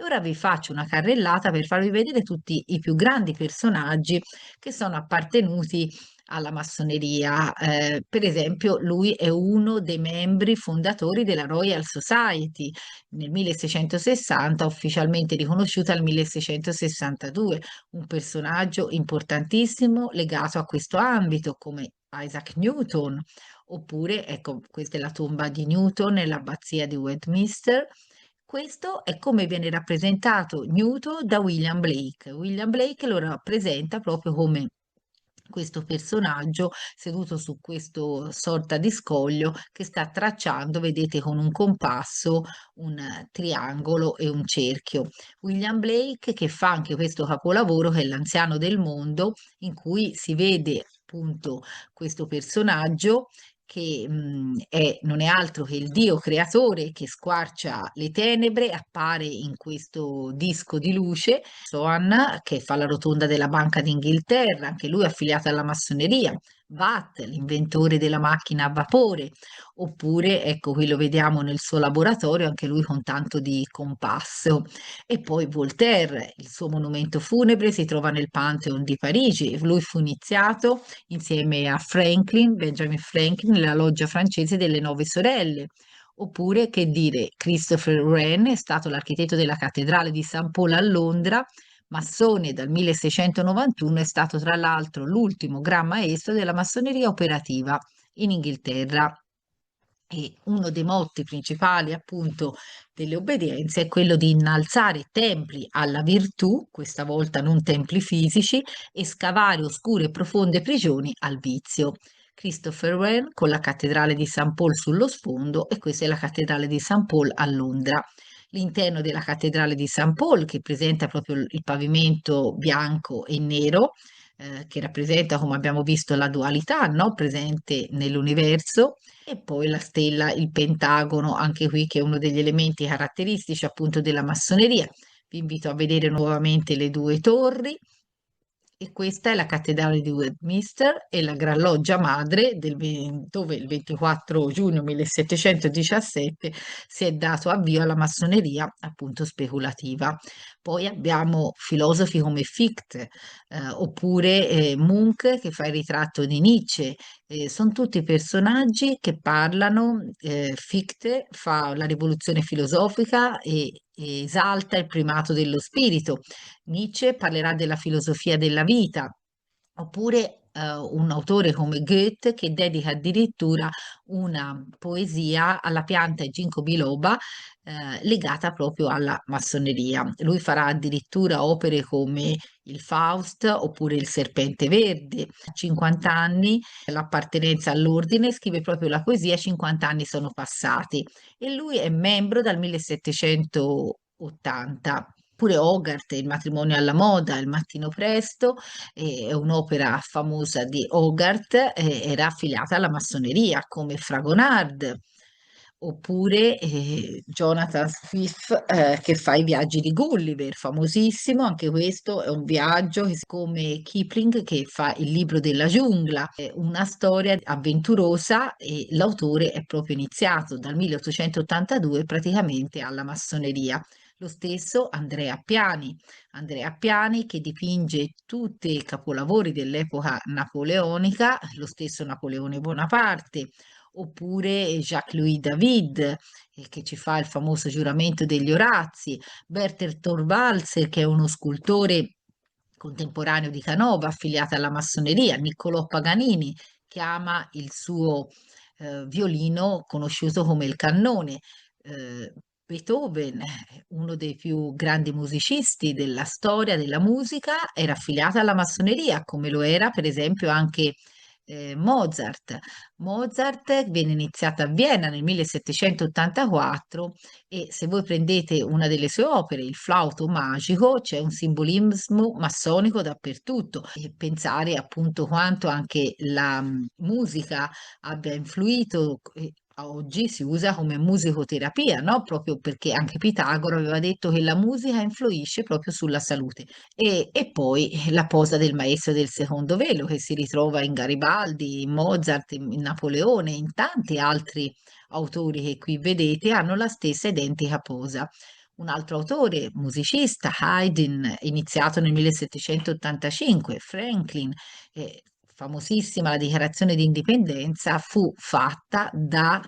ora vi faccio una carrellata per farvi vedere tutti i più grandi personaggi che sono appartenuti alla massoneria. Per esempio, lui è uno dei membri fondatori della Royal Society nel 1660, ufficialmente riconosciuta nel 1662, un personaggio importantissimo legato a questo ambito, come Isaac Newton. Oppure, ecco, questa è la tomba di Newton nell'abbazia di Westminster. Questo è come viene rappresentato Newton da William Blake. William Blake lo rappresenta proprio come questo personaggio seduto su questo sorta di scoglio che sta tracciando, vedete, con un compasso un triangolo e un cerchio. William Blake che fa anche questo capolavoro che è l'Anziano del mondo, in cui si vede appunto questo personaggio che non è altro che il Dio creatore che squarcia le tenebre, appare in questo disco di luce. Sohan, che fa la rotonda della Banca d'Inghilterra, anche lui affiliato alla massoneria. Watt, l'inventore della macchina a vapore, oppure, ecco, qui lo vediamo nel suo laboratorio, anche lui con tanto di compasso. E poi Voltaire, il suo monumento funebre si trova nel Pantheon di Parigi. Lui fu iniziato insieme a Franklin, Benjamin Franklin, nella loggia francese delle Nove Sorelle. Oppure, che dire, Christopher Wren è stato l'architetto della cattedrale di San Paolo a Londra, massone dal 1691, è stato tra l'altro l'ultimo gran maestro della massoneria operativa in Inghilterra. E uno dei motti principali, appunto, delle obbedienze è quello di innalzare templi alla virtù, questa volta non templi fisici, e scavare oscure e profonde prigioni al vizio. Christopher Wren con la cattedrale di St. Paul sullo sfondo, e questa è la cattedrale di St. Paul a Londra. L'interno della cattedrale di St. Paul, che presenta proprio il pavimento bianco e nero, che rappresenta, come abbiamo visto, la dualità, no? Presente nell'universo, e poi la stella, il pentagono, anche qui che è uno degli elementi caratteristici appunto della massoneria. Vi invito a vedere nuovamente le due torri. E questa è la cattedrale di Westminster e la Gran Loggia Madre, dove il 24 giugno 1717 si è dato avvio alla massoneria appunto speculativa. Poi abbiamo filosofi come Fichte, oppure Munch che fa il ritratto di Nietzsche. Sono tutti personaggi che parlano. Fichte fa la rivoluzione filosofica e esalta il primato dello spirito. Nietzsche parlerà della filosofia della vita, oppure un autore come Goethe che dedica addirittura una poesia alla pianta ginkgo biloba legata proprio alla massoneria. Lui farà addirittura opere come il Faust oppure il Serpente Verde. A 50 anni l'appartenenza all'ordine, scrive proprio la poesia, 50 anni sono passati, e lui è membro dal 1780. Pure Hogarth, Il matrimonio alla moda, Il mattino presto, è un'opera famosa di Hogarth, era affiliata alla massoneria, come Fragonard. Oppure Jonathan Swift che fa i viaggi di Gulliver, famosissimo, anche questo è un viaggio come Kipling che fa il libro della giungla, è una storia avventurosa, e l'autore è proprio iniziato dal 1882 praticamente alla massoneria. Lo stesso Andrea Piani che dipinge tutti i capolavori dell'epoca napoleonica, lo stesso Napoleone Bonaparte. Oppure Jacques-Louis David, che ci fa il famoso giuramento degli Orazi. Bertel Thorwaldsen, che è uno scultore contemporaneo di Canova, affiliato alla massoneria. Niccolò Paganini, che ama il suo violino conosciuto come il cannone. Beethoven, uno dei più grandi musicisti della storia della musica, era affiliato alla massoneria, come lo era per esempio anche Mozart. Mozart viene iniziata a Vienna nel 1784, e se voi prendete una delle sue opere, il Flauto Magico, c'è un simbolismo massonico dappertutto. E pensare appunto quanto anche la musica abbia influito. Oggi si usa come musicoterapia, no? Proprio perché anche Pitagora aveva detto che la musica influisce proprio sulla salute. E poi la posa del maestro del secondo velo che si ritrova in Garibaldi, in Mozart, in Napoleone, in tanti altri autori che qui vedete hanno la stessa identica posa. Un altro autore, musicista, Haydn, iniziato nel 1785, Franklin, famosissima la dichiarazione di indipendenza, fu fatta da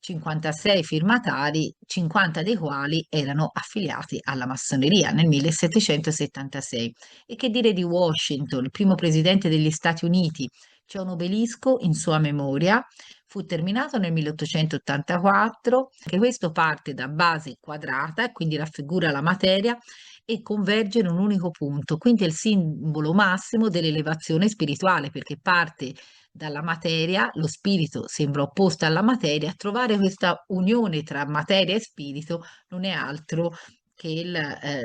56 firmatari, 50 dei quali erano affiliati alla massoneria nel 1776. E che dire di Washington, il primo presidente degli Stati Uniti? C'è un obelisco in sua memoria, fu terminato nel 1884, che questo parte da base quadrata e quindi raffigura la materia e converge in un unico punto, quindi è il simbolo massimo dell'elevazione spirituale perché parte dalla materia, lo spirito sembra opposto alla materia, trovare questa unione tra materia e spirito non è altro che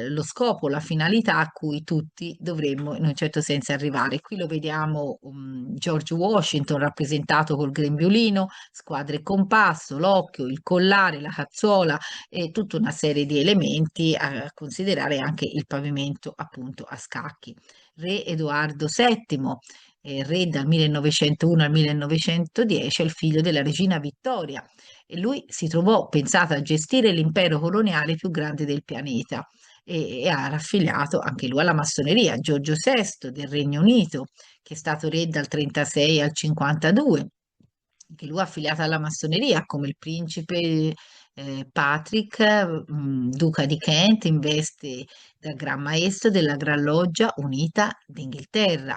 lo scopo, la finalità a cui tutti dovremmo in un certo senso arrivare. Qui lo vediamo George Washington rappresentato col grembiulino, squadra e compasso, l'occhio, il collare, la cazzuola e tutta una serie di elementi a considerare anche il pavimento appunto a scacchi. Re Edoardo VII, re dal 1901 al 1910, è il figlio della regina Vittoria e lui si trovò pensato a gestire l'impero coloniale più grande del pianeta e ha raffiliato anche lui alla massoneria. Giorgio VI del Regno Unito, che è stato re dal 36 al 52, anche lui affiliato alla massoneria, come il principe Patrick, duca di Kent, in veste da Gran Maestro della Gran Loggia Unita d'Inghilterra.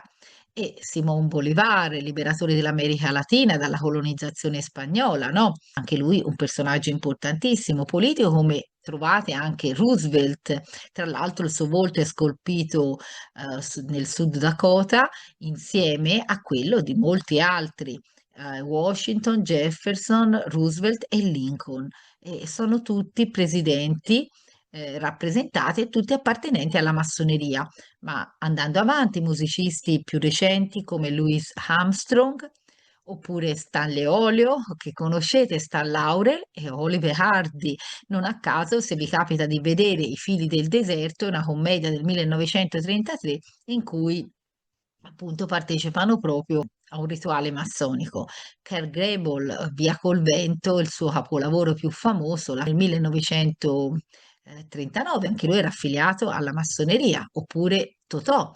E Simón Bolívar, liberatore dell'America Latina dalla colonizzazione spagnola, no? Anche lui un personaggio importantissimo, politico, come trovate anche Roosevelt. Tra l'altro il suo volto è scolpito nel Sud Dakota insieme a quello di molti altri, Washington, Jefferson, Roosevelt e Lincoln. E sono tutti presidenti rappresentati e tutti appartenenti alla massoneria. Ma andando avanti, musicisti più recenti come Louis Armstrong oppure Stanley Olio, che conoscete, Stan Laurel e Oliver Hardy. Non a caso, se vi capita di vedere I fili del deserto, è una commedia del 1933 in cui appunto partecipano proprio a un rituale massonico. Kerr Gable, Via col vento, il suo capolavoro più famoso, nel 1939, anche lui era affiliato alla massoneria, oppure Totò,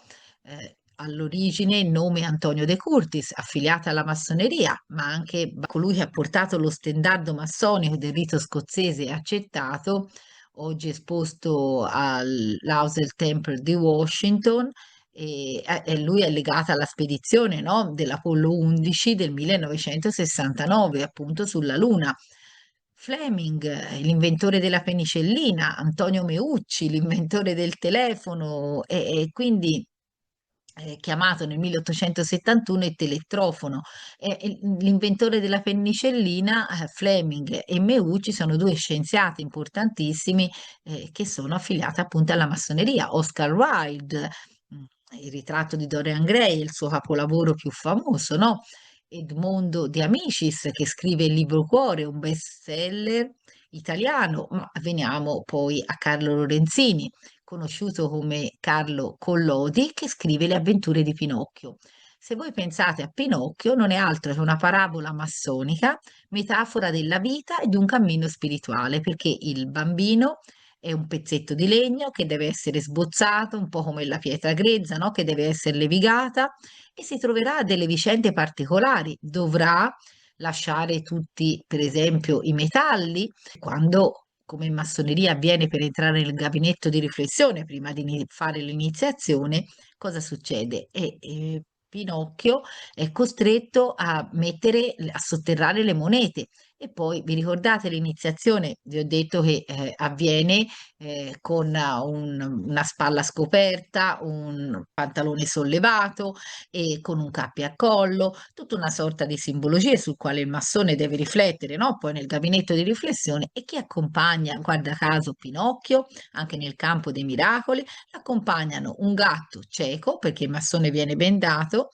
all'origine il nome Antonio De Curtis, affiliata alla massoneria, ma anche colui che ha portato lo stendardo massonico del rito scozzese accettato, oggi esposto all'Housel Temple di Washington, e lui è legato alla spedizione, no, dell'Apollo 11 del 1969, appunto sulla Luna. Fleming, l'inventore della penicillina, Antonio Meucci, l'inventore del telefono e quindi chiamato nel 1871 il telettrofono. L'inventore della penicillina, Fleming e Meucci, sono due scienziati importantissimi che sono affiliati appunto alla massoneria. Oscar Wilde, mm, il ritratto di Dorian Gray, il suo capolavoro più famoso, no? Edmondo De Amicis, che scrive il libro Cuore, un bestseller italiano, ma veniamo poi a Carlo Lorenzini, conosciuto come Carlo Collodi, che scrive Le avventure di Pinocchio. Se voi pensate a Pinocchio, non è altro che una parabola massonica, metafora della vita e di un cammino spirituale, perché il bambino è un pezzetto di legno che deve essere sbozzato, un po' come la pietra grezza, no? Che deve essere levigata e si troverà a delle vicende particolari. Dovrà lasciare tutti, per esempio, i metalli, quando come in massoneria avviene per entrare nel gabinetto di riflessione prima di fare l'iniziazione, cosa succede? Pinocchio è costretto a mettere, a sotterrare le monete. E poi vi ricordate l'iniziazione? Vi ho detto che avviene con una spalla scoperta, un pantalone sollevato e con un cappio a collo, tutta una sorta di simbologie sul quale il massone deve riflettere, no? Poi nel gabinetto di riflessione e chi accompagna, guarda caso, Pinocchio, anche nel campo dei miracoli, accompagnano un gatto cieco, perché il massone viene bendato,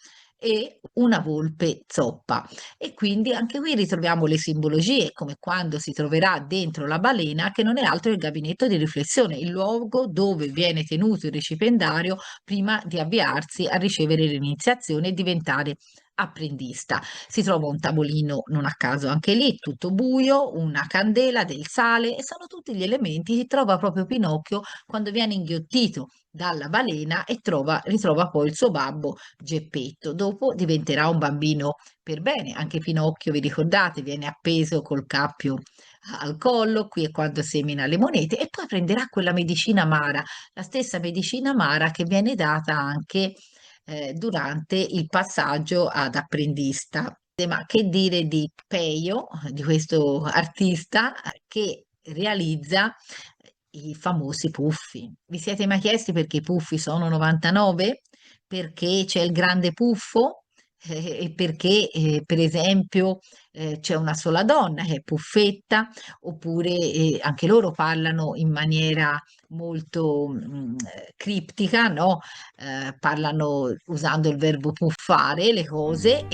e una volpe zoppa. E quindi anche qui ritroviamo le simbologie, come quando si troverà dentro la balena, che non è altro che il gabinetto di riflessione, il luogo dove viene tenuto il recipiendario prima di avviarsi a ricevere l'iniziazione e diventare apprendista. Si trova un tavolino, non a caso anche lì, tutto buio, una candela, del sale e sono tutti gli elementi che trova proprio Pinocchio quando viene inghiottito dalla balena e ritrova poi il suo babbo Geppetto. Dopo diventerà un bambino per bene. Anche Pinocchio, vi ricordate, viene appeso col cappio al collo, qui è quando semina le monete e poi prenderà quella medicina amara, la stessa medicina amara che viene data anche durante il passaggio ad apprendista. Ma che dire di Peio, di questo artista che realizza i famosi puffi? Vi siete mai chiesti perché i puffi sono 99? Perché c'è il grande puffo? E perché, per esempio, c'è una sola donna che è Puffetta, oppure anche loro parlano in maniera molto criptica, no? Parlano usando il verbo puffare le cose